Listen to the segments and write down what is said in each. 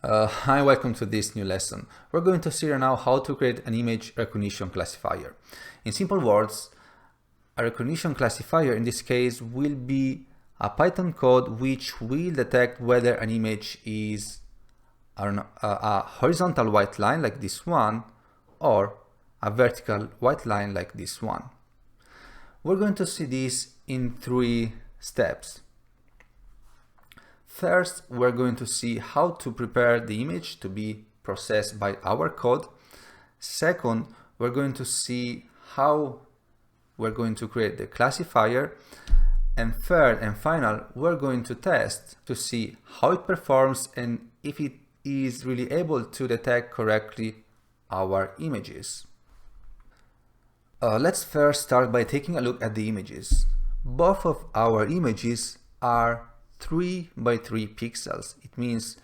Hi, welcome to this new lesson. We're going to see now how to create an image recognition classifier. In simple words, a recognition classifier in this case will be a Python code which will detect whether an image is a horizontal white line like this one or a vertical white line like this one. We're going to see this in 3 steps. First, we're going to see how to prepare the image to be processed by our code. Second, we're going to see how we're going to create the classifier. And third and final, we're going to test to see how it performs and if it is really able to detect correctly our images. Let's first start by taking a look at the images. Both of our images are 3 by 3 pixels. It means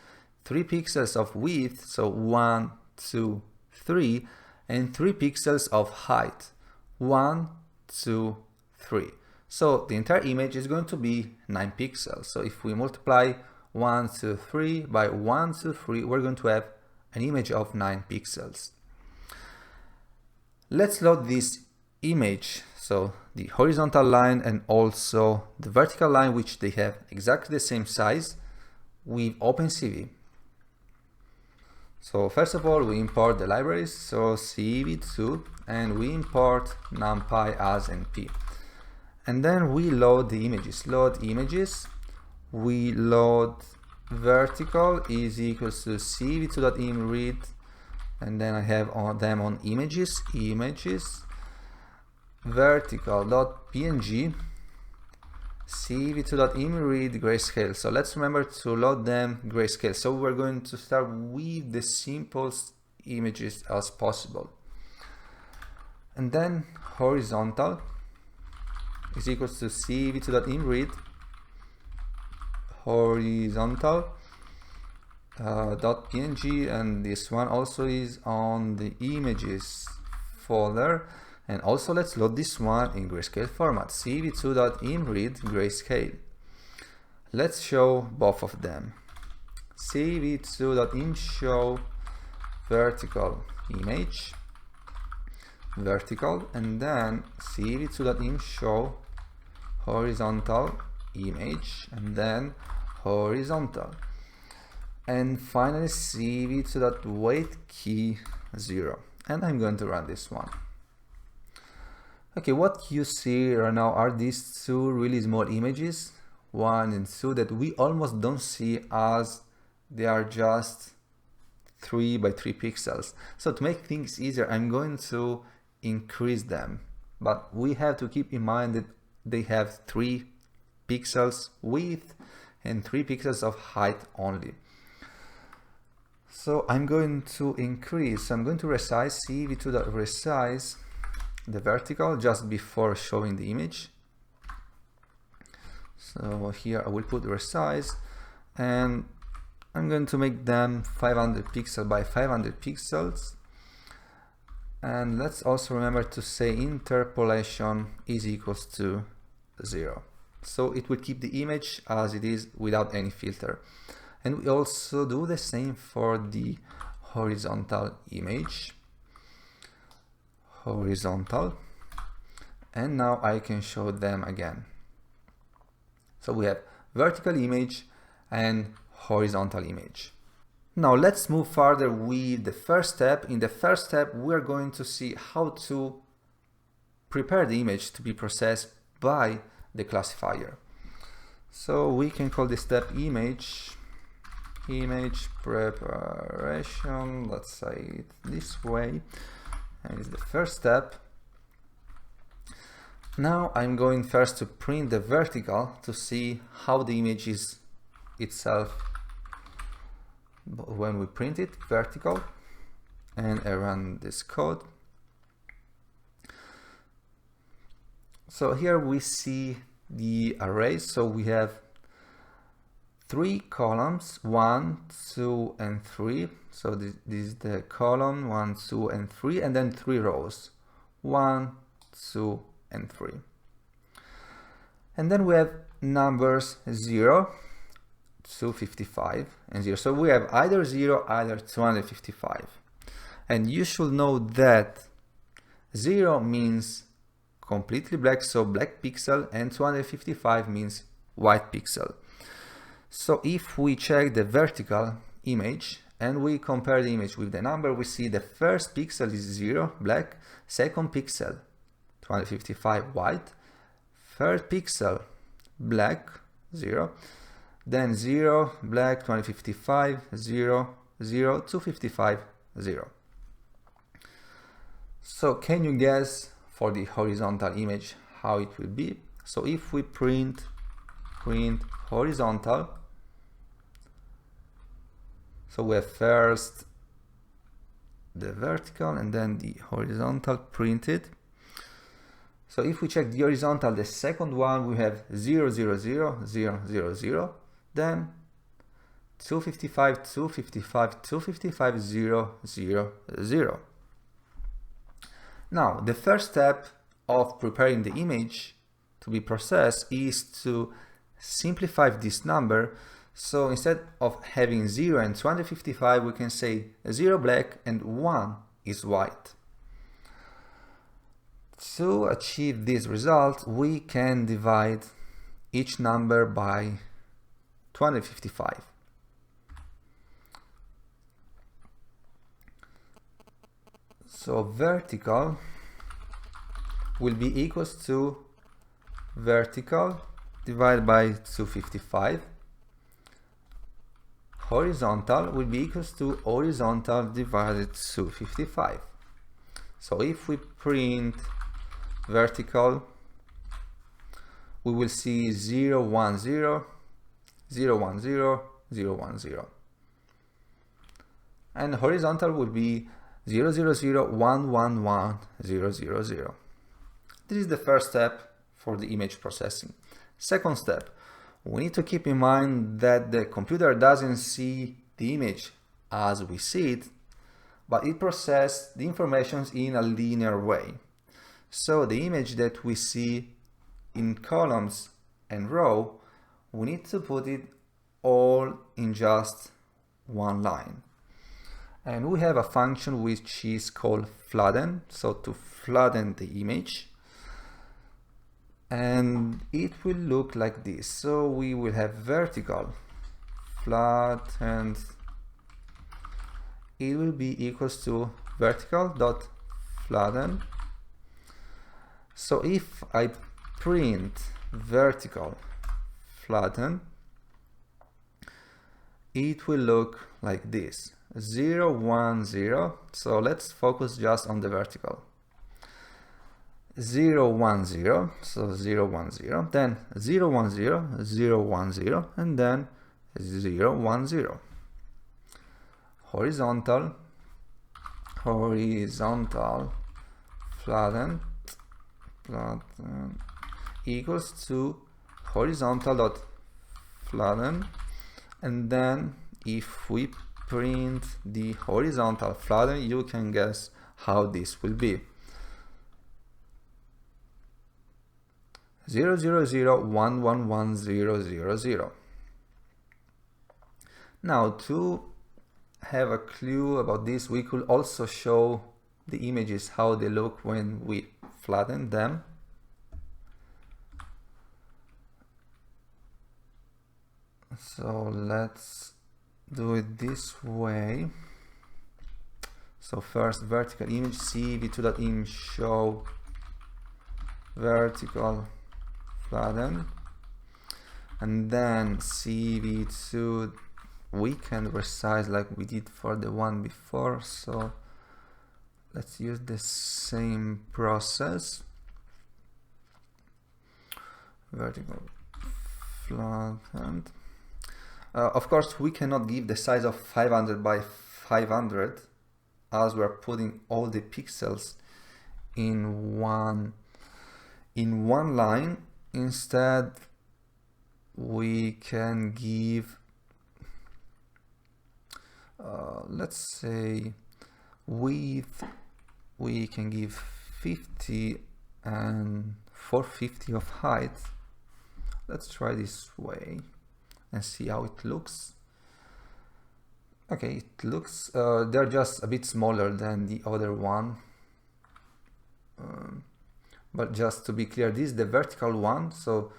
3 pixels of width, so 1, 2, 3, and 3 pixels of height, 1, 2, 3. So the entire image is going to be 9 pixels. So if we multiply 1, 2, 3 by 1, 2, 3, we're going to have an image of 9 pixels. Let's load this image, so the horizontal line and also the vertical line, which they have exactly the same size, with OpenCV. So first of all, we import the libraries, so CV2, and we import NumPy as NP. And then we load the images. Load images. We load vertical is equals to CV2.imRead, and then I have them on images, vertical.png, CV2.imRead grayscale. So let's remember to load them grayscale. So we're going to start with the simplest images as possible. And then horizontal is equals to CV2.imRead horizontal .png, and this one also is on the images folder. And also let's load this one in grayscale format, CV2.imRead grayscale. Let's show both of them. CV2.imShow vertical image, vertical, and then CV2.imShow horizontal image, and then horizontal. And finally CV2.waitKey 0. And I'm going to run this one. Okay, what you see right now are these 2 really small images, 1 and 2, that we almost don't see as they are just 3 by 3 pixels. So to make things easier, I'm going to increase them. But we have to keep in mind that they have 3 pixels width and 3 pixels of height only. So I'm going to increase, I'm going to resize CV2.resize the vertical just before showing the image. So here I will put resize, and I'm going to make them 500 pixels by 500 pixels. And let's also remember to say interpolation is equals to 0. So it will keep the image as it is without any filter. And we also do the same for the horizontal image. Horizontal. And now I can show them again. So we have vertical image and horizontal image. Now let's move further with the first step. In the first step, we're going to see how to prepare the image to be processed by the classifier. So we can call this step image preparation, let's say it this way, and it's the first step. Now I'm going first to print the vertical to see how the image is itself when we print it, vertical, and I run this code. So here we see the array, so we have 3 columns, 1, 2, and 3. So this is the column 1, 2, and 3, and then 3 rows, 1, 2, and 3. And then we have numbers 0, 255 and 0. So we have either 0, either 255. And you should know that 0 means completely black, so black pixel, and 255 means white pixel. So if we check the vertical image and we compare the image with the number, we see the first pixel is 0, black, second pixel, 255, white, third pixel, black, 0, then 0, black, 255, 0, 0, 255, 0. So can you guess for the horizontal image how it will be? So if we print horizontal, so we have first the vertical and then the horizontal printed. So if we check the horizontal, the second one, we have 0, 0, 0, 0, 0, 0, then 255, 255, 255, 0, 0, 0. Now, the first step of preparing the image to be processed is to simplify this number. So instead of having 0 and 255, we can say 0 black and 1 is white. To achieve this result, we can divide each number by 255. So vertical will be equals to vertical divided by 255. Horizontal will be equals to horizontal divided 255. So if we print vertical, we will see 0, 1, 0, 0, 1, 0, 0, 1, 0. And horizontal will be 0, 0, 0, 1, 1, 1, 0, 0, 0. This is the first step for the image processing. Second step, we need to keep in mind that the computer doesn't see the image as we see it, but it processes the information in a linear way. So the image that we see in columns and row, we need to put it all in just one line. And we have a function which is called flatten, so to flatten the image. And it will look like this. So we will have vertical flattened. It will be equals to vertical dot flatten. So if I print vertical flatten, it will look like this. 0, 1, 0. So let's focus just on the vertical. 0, 1, 0. So 0, 1, 0. Then 0, 1, 0, 0, 1, 0, and then 0, 1, 0. Horizontal flatten equals to horizontal dot flatten, and then if we print the horizontal flatten, you can guess how this will be. 0, 0, 0, 1, 1, 1, 0, 0, 0. Now, to have a clue about this, we could also show the images how they look when we flatten them. So let's do it this way. So first vertical image, cv2.im show vertical flatten, and then cv2 we can resize like we did for the one before, so let's use the same process. Vertical flattened. Of course, we cannot give the size of 500 by 500 as we're putting all the pixels in one line. Instead, we can give let's say width, we can give 50 and 450 of height. Let's try this way. and see how it looks. Okay, it looks, they're just a bit smaller than the other one. But just to be clear, this is the vertical one, so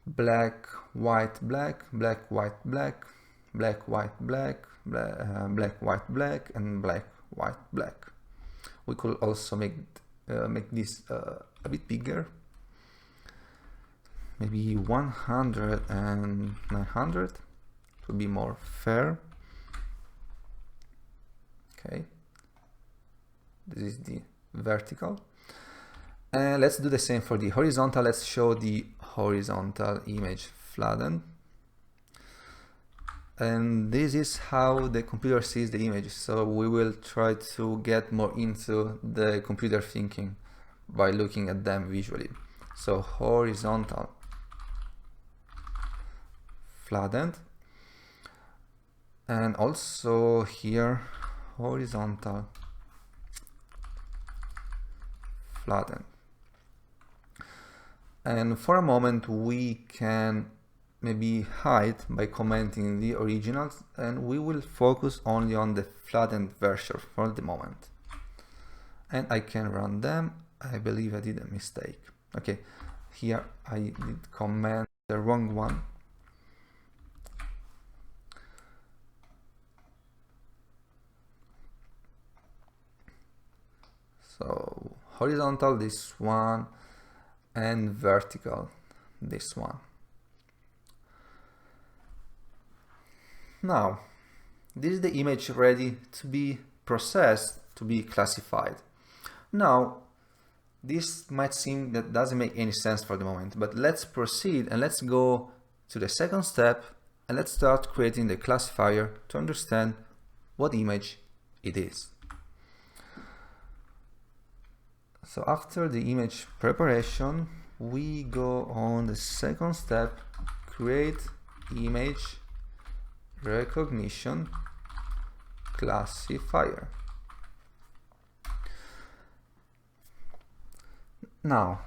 black, white, black, black, white, black, black, white, black, black, white, black, and black, white, black. We could also make this a bit bigger, maybe 100 and 900 to be more fair. Okay, this is the vertical. And let's do the same for the horizontal. Let's show the horizontal image flattened. And this is how the computer sees the image. So we will try to get more into the computer thinking by looking at them visually. So horizontal flattened, and also here horizontal flattened. And for a moment we can maybe hide by commenting the originals, and we will focus only on the flattened version for the moment. And I can run them. I believe I did a mistake. Okay, here I did comment the wrong one. So horizontal, this one, and vertical, this one. Now, this is the image ready to be processed, to be classified. Now, this might seem that doesn't make any sense for the moment, but let's proceed and let's go to the second step and let's start creating the classifier to understand what image it is. So after the image preparation, we go on the second step, create image recognition classifier. Now,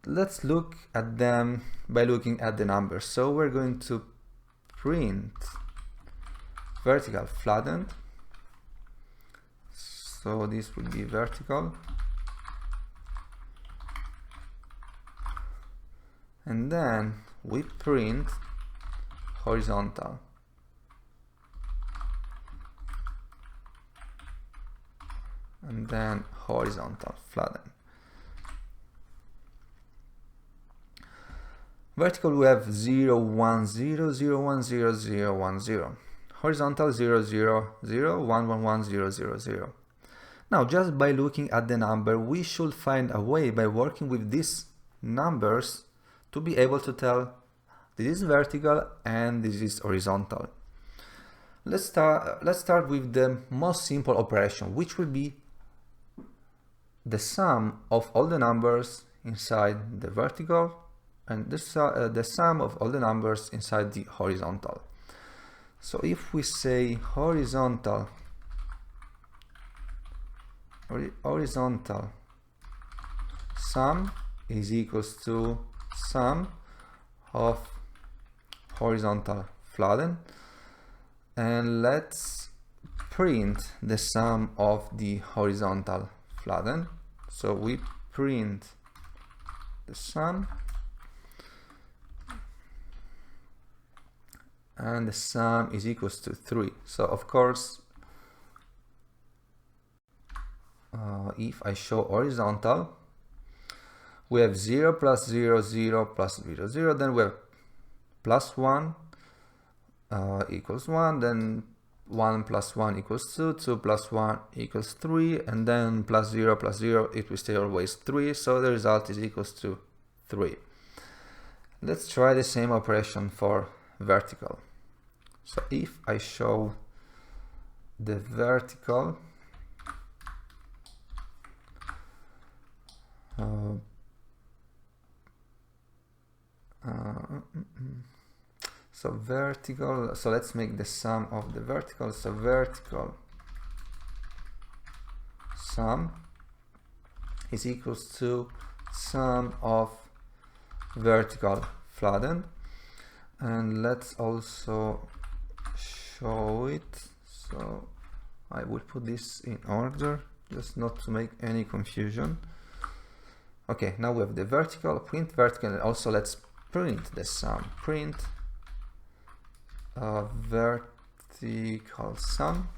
let's look at them by looking at the numbers. So we're going to print vertical flattened. So this would be vertical. And then we print horizontal. And then horizontal flatten. Vertical we have 0, 1, 0, 0, 1, 0, 0, 1, 0. Horizontal 0, 0, 0, 1, 1, 1, 0, 0, 0. Now just by looking at the number, we should find a way by working with these numbers to be able to tell this is vertical and this is horizontal. Let's start with the most simple operation, which will be the sum of all the numbers inside the vertical and the sum of all the numbers inside the horizontal. So if we say horizontal sum is equals to sum of horizontal flatten, and let's print the sum of the horizontal flatten. So we print the sum, and the sum is equals to 3. So of course, if I show horizontal, we have 0 plus 0, 0 plus 0, 0, then we have plus 1 equals 1, then 1 plus 1 equals 2, 2 plus 1 equals 3, and then plus 0 plus 0, it will stay always 3, so the result is equals to 3. Let's try the same operation for vertical. So if I show the vertical, so vertical, so let's make the sum of the vertical. So vertical sum is equals to sum of vertical flattened. And let's also show it. So I will put this in order, just not to make any confusion. Okay, now we have the vertical, print vertical, and also let's print the sum. Print vertical sum,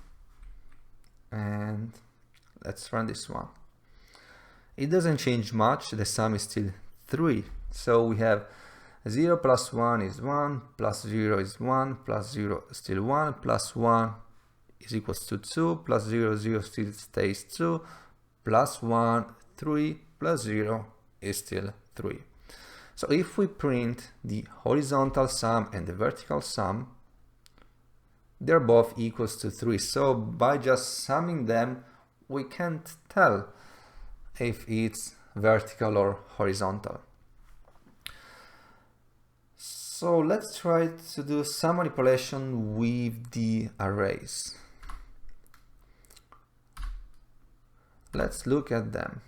and let's run this one. It doesn't change much, the sum is still 3. So we have 0 plus 1 is 1, plus 0 is 1, plus 0 is still 1, plus 1 is equals to 2, plus 0, 0 still stays 2, plus 1, 3, plus 0 is still 3. So if we print the horizontal sum and the vertical sum, they're both equals to 3. So by just summing them, we can't tell if it's vertical or horizontal. So let's try to do some manipulation with the arrays. Let's look at them.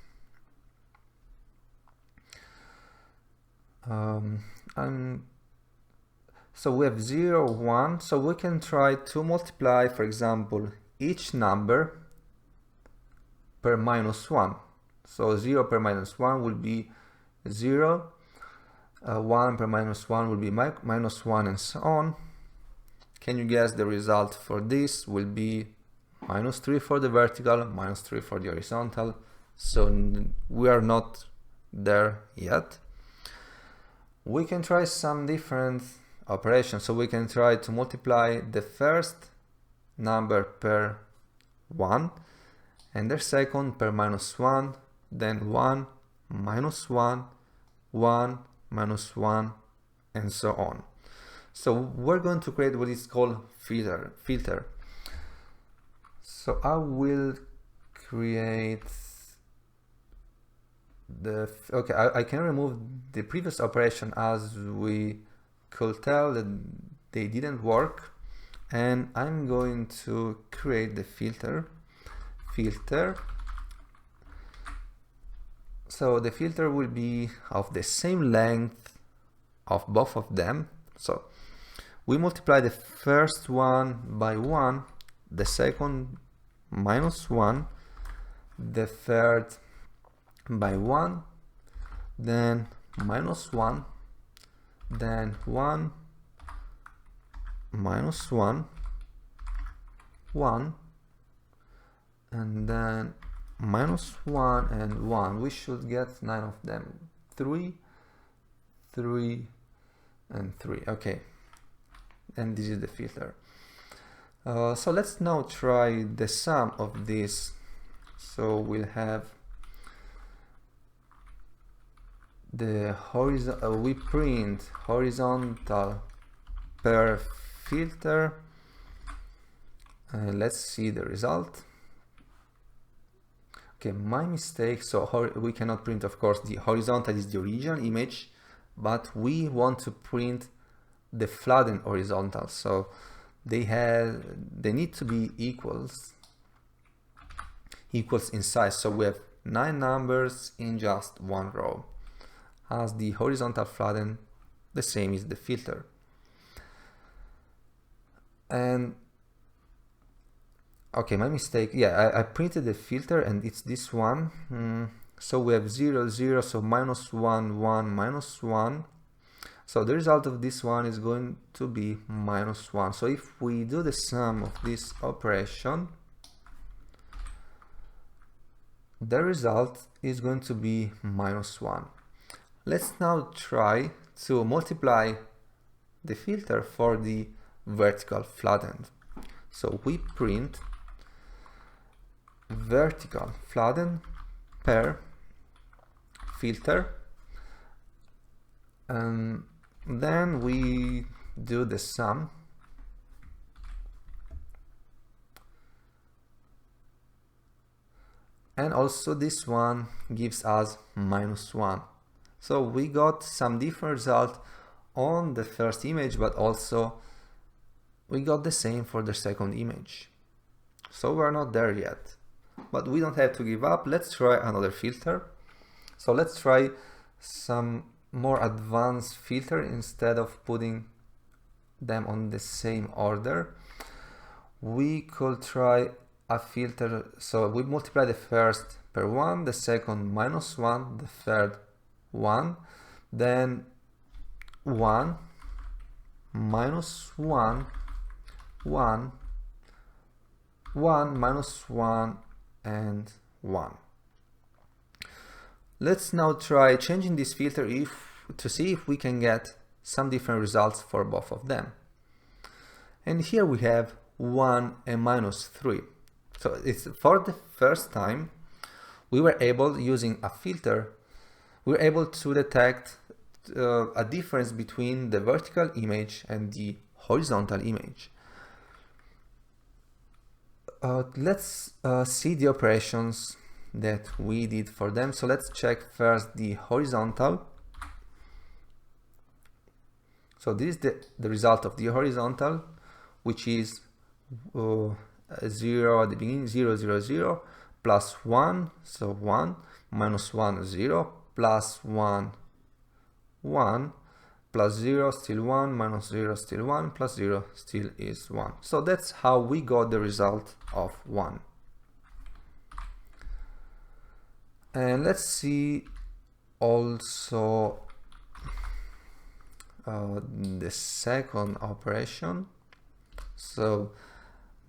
So we have 0, 1, so we can try to multiply, for example, each number per minus 1. So 0 per minus 1 will be 0, 1 per minus 1 will be minus 1, and so on. Can you guess the result for this will be minus 3 for the vertical, minus 3 for the horizontal. So we are not there yet. We can try some different operations. So we can try to multiply the first number per 1 and the second per minus 1, then 1, minus 1, 1, minus 1, and so on. So we're going to create what is called filter. So I will create the, okay, I can remove the previous operation, as we could tell that they didn't work, and I'm going to create the filter. So the filter will be of the same length of both of them. So we multiply the first one by 1, the second minus 1, the third by 1, then minus 1, then 1, minus 1, 1, and then minus 1 and 1. We should get 9 of them. 3, 3, and 3. Okay, and this is the filter. So let's now try the sum of this. So we'll have the horizontal, we print horizontal per filter. Let's see the result. Okay, my mistake. So we cannot print, of course, the horizontal is the original image, but we want to print the flattened horizontal. So they need to be equals in size. So we have 9 numbers in just one row. As the horizontal flatten, the same is the filter. And okay, my mistake. Yeah, I printed the filter and it's this one. So we have 0, 0, so minus 1, 1, minus 1. So the result of this one is going to be minus 1. So if we do the sum of this operation, the result is going to be minus 1. Let's now try to multiply the filter for the vertical flattened. So we print vertical flatten per filter, and then we do the sum. And also this one gives us minus 1. So we got some different result on the first image, but also we got the same for the second image. So we're not there yet, but we don't have to give up. Let's try another filter. So let's try some more advanced filter. Instead of putting them on the same order. We could try a filter, so we multiply the first per 1, the second minus 1, the third 1, then 1, minus 1, 1, 1, minus 1, and 1. Let's now try changing this filter to see if we can get some different results for both of them. And here we have 1 and minus 3. So it's for the first time we were able, using a filter, we were able to detect a difference between the vertical image and the horizontal image. Let's see the operations that we did for them. So let's check first the horizontal. So this is the result of the horizontal, which is 0 at the beginning, 0, 0, 0, plus 1, so 1, minus 1, 0, plus 1, 1, plus 0, still 1, minus 0, still 1, plus 0, still is 1. So that's how we got the result of 1. And let's see also the second operation. So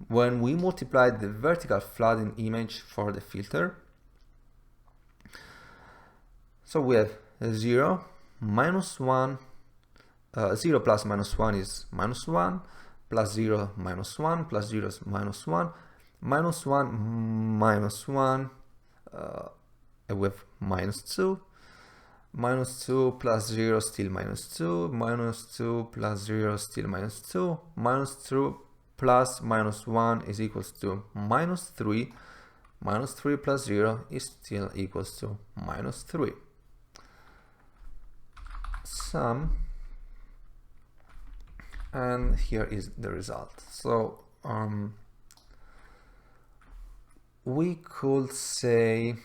when we multiply the vertical flatten image for the filter, so we have 0, minus 1, 0 plus minus 1 is minus 1, plus 0 minus 1, plus 0 is minus 1, minus 1, minus 1, with minus 2, minus 2 plus 0 still minus 2, minus 2 plus 0 still minus 2, minus 2 plus minus 1 is equals to minus 3, minus 3 plus 0 is still equals to minus 3. Sum, and here is the result. So we could say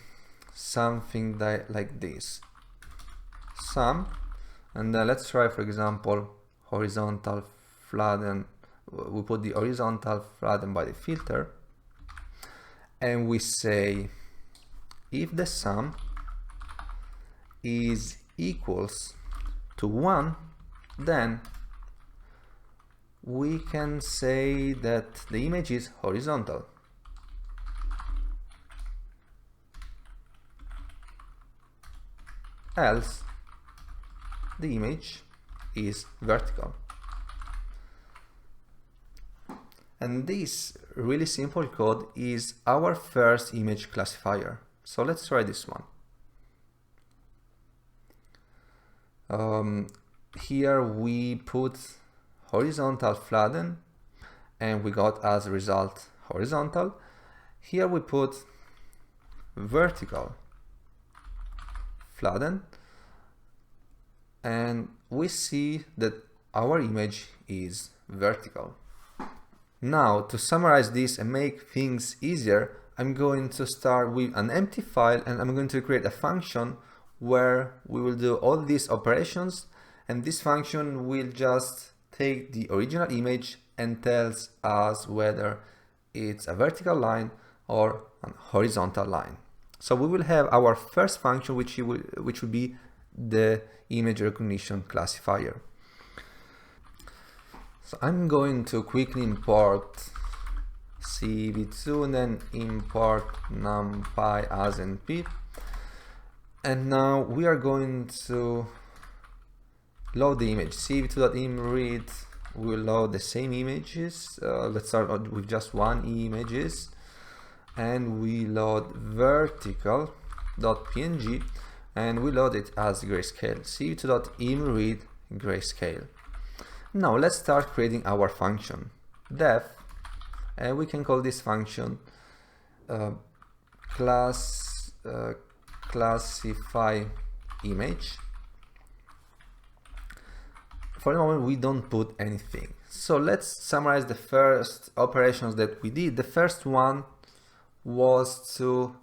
something like this: sum, and then let's try, for example, horizontal flatten. We put the horizontal flatten by the filter, and we say if the sum is equals to 1, then we can say that the image is horizontal. Else the image is vertical. And this really simple code is our first image classifier. So let's try this one. Here we put horizontal flatten and we got as a result horizontal. Here we put vertical flatten and we see that our image is vertical. Now, to summarize this and make things easier, I'm going to start with an empty file and I'm going to create a function where we will do all these operations, and this function will just take the original image and tells us whether it's a vertical line or a horizontal line. So we will have our first function, which will be the image recognition classifier. So I'm going to quickly import CV2 and then import numpy as np. And now we are going to load the image. CV2.imRead will load the same images. Let's start with just one images. And we load vertical.png and we load it as grayscale. CV2.imRead grayscale. Now let's start creating our function def, and we can call this function classify image. For the moment we don't put anything. So let's summarize the first operations that we did. The first one was to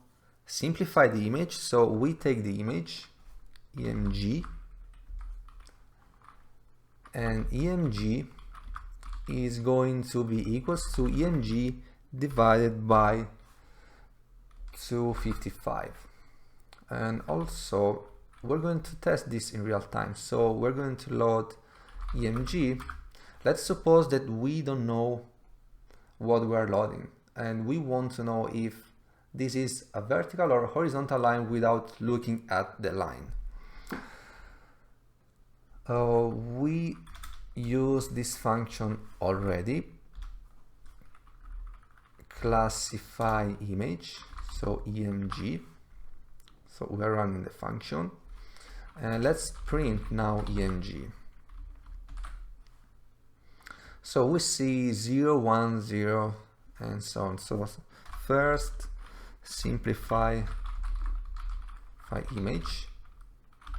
simplify the image. So we take the image EMG, and EMG is going to be equals to img divided by 255. And also we're going to test this in real time, so we're going to load img. Let's suppose that we don't know what we are loading and we want to know if this is a vertical or horizontal line without looking at the line. We use this function already, classify image, so img. So we are running the function, and let's print now img. So we see 0, 1, 0, and so on. So first simplify image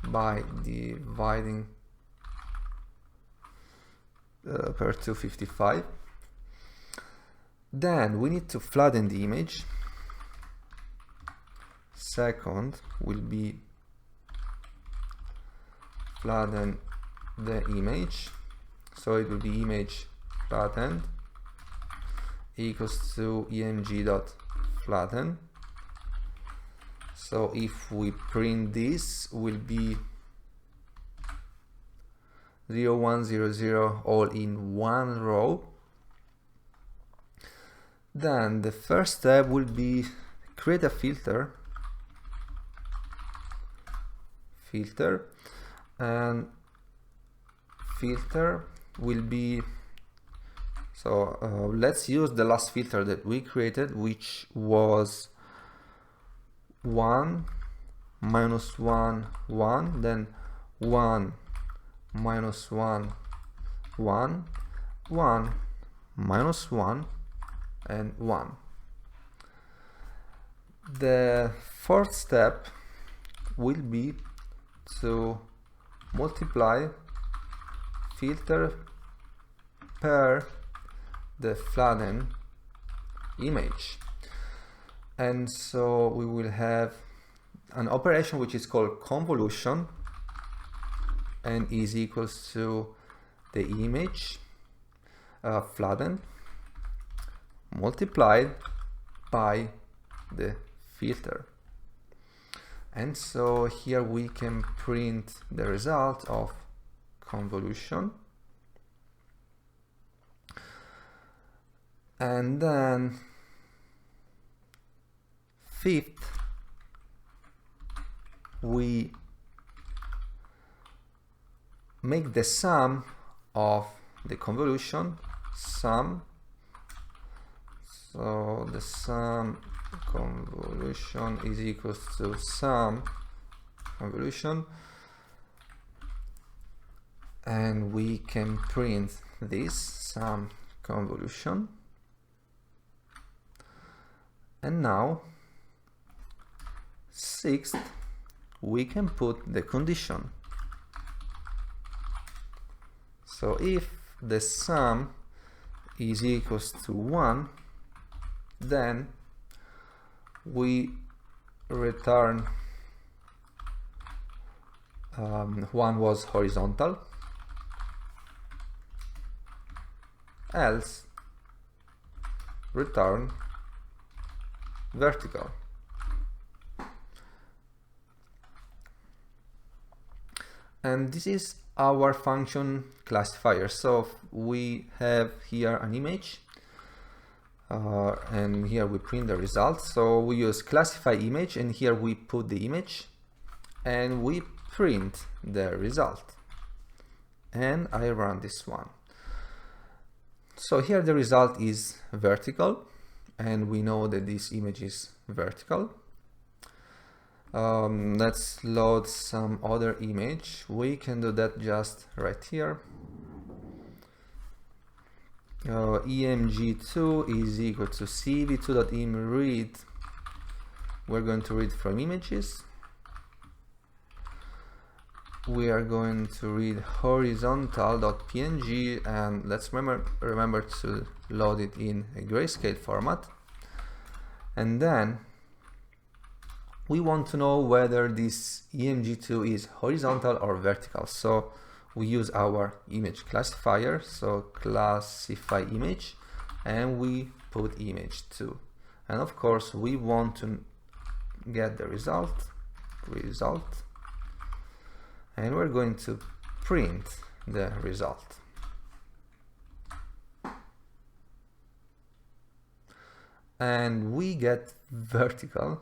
by dividing per 255. Then we need to flatten the image. Second will be flatten the image, so it will be image flattened equals to img.flatten. So if we print this, will be 0, 1, 0, 0 all in one row. Then the first step will be create a filter, and filter will be, so let's use the last filter that we created, which was 1, minus 1, 1, then 1, minus 1, 1, 1, minus 1, and 1. The fourth step will be to multiply filter per the flatten image, and so we will have an operation which is called convolution and is equals to the image flattened multiplied by the filter. And so here we can print the result of convolution. And then fifth, we make the sum of the convolution, sum. So the sum convolution is equals to sum convolution, and we can print this sum convolution. And now sixth, we can put the condition. So if the sum is equals to 1, then we return 1 was horizontal, else return vertical. And this is our function classifier. So we have here an image, and here we print the result. So we use classify image, and here we put the image and we print the result, and I run this one. So here the result is vertical, and we know that this image is vertical. Let's load some other image. We can do that just right here. emg2 is equal to cv2.im read. We're going to read from images. We are going to read horizontal.png, and let's remember to load it in a grayscale format. And then we want to know whether this emg2 is horizontal or vertical. So we use our image classifier, so classify image, and we put image 2. And of course we want to get the result, and we're going to print the result. And we get vertical.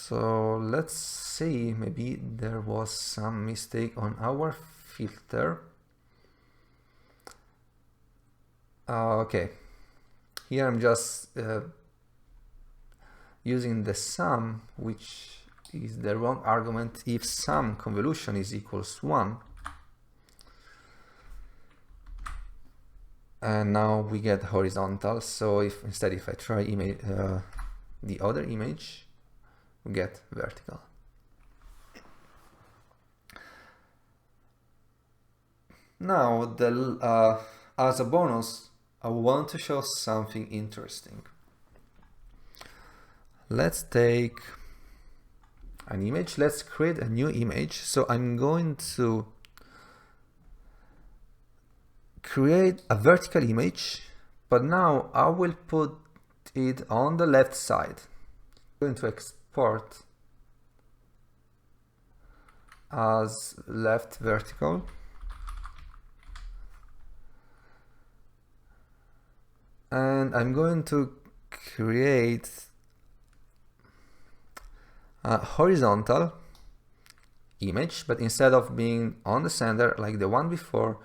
So let's see, maybe there was some mistake on our filter. Okay, here I'm just using the sum, which is the wrong argument if sum convolution is equals 1. And now we get horizontal. So if instead, if I try the other image, we get vertical. Now, as a bonus, I want to show something interesting. Let's take an image. Let's create a new image. So I'm going to create a vertical image, but now I will put it on the left side. I'm going to export as left vertical. And I'm going to create a horizontal image, but instead of being on the center like the one before,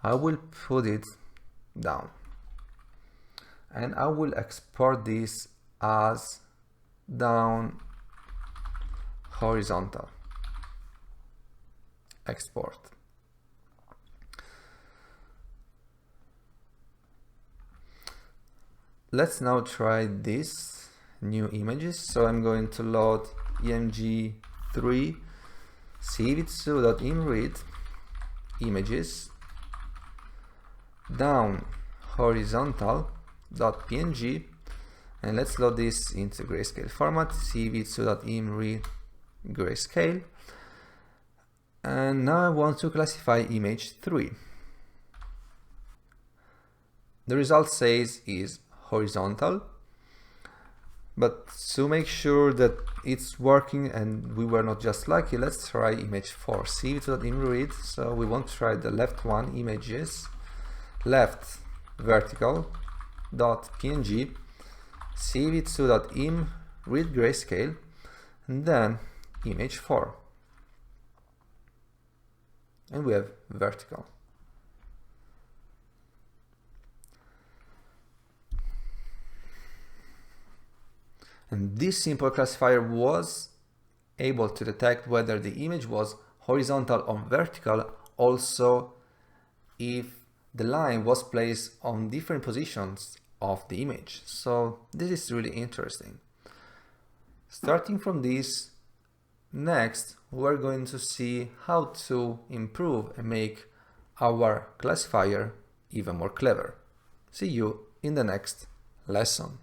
I will put it down. And I will export this as down horizontal. Export. Let's now try this new images. So I'm going to load img3 cvitsu.imread images down horizontal.png, and let's load this into grayscale format, cvitsu.imread grayscale. And now I want to classify image 3. The result says is horizontal, but to make sure that it's working and we were not just lucky, let's try image 4, cvitsu.imread. So we want to try the left one, images, left vertical dot png, cvitsu.imread grayscale, and then image 4, and we have vertical. And this simple classifier was able to detect whether the image was horizontal or vertical, also if the line was placed on different positions of the image. So this is really interesting. Starting from this, next we're going to see how to improve and make our classifier even more clever. See you in the next lesson.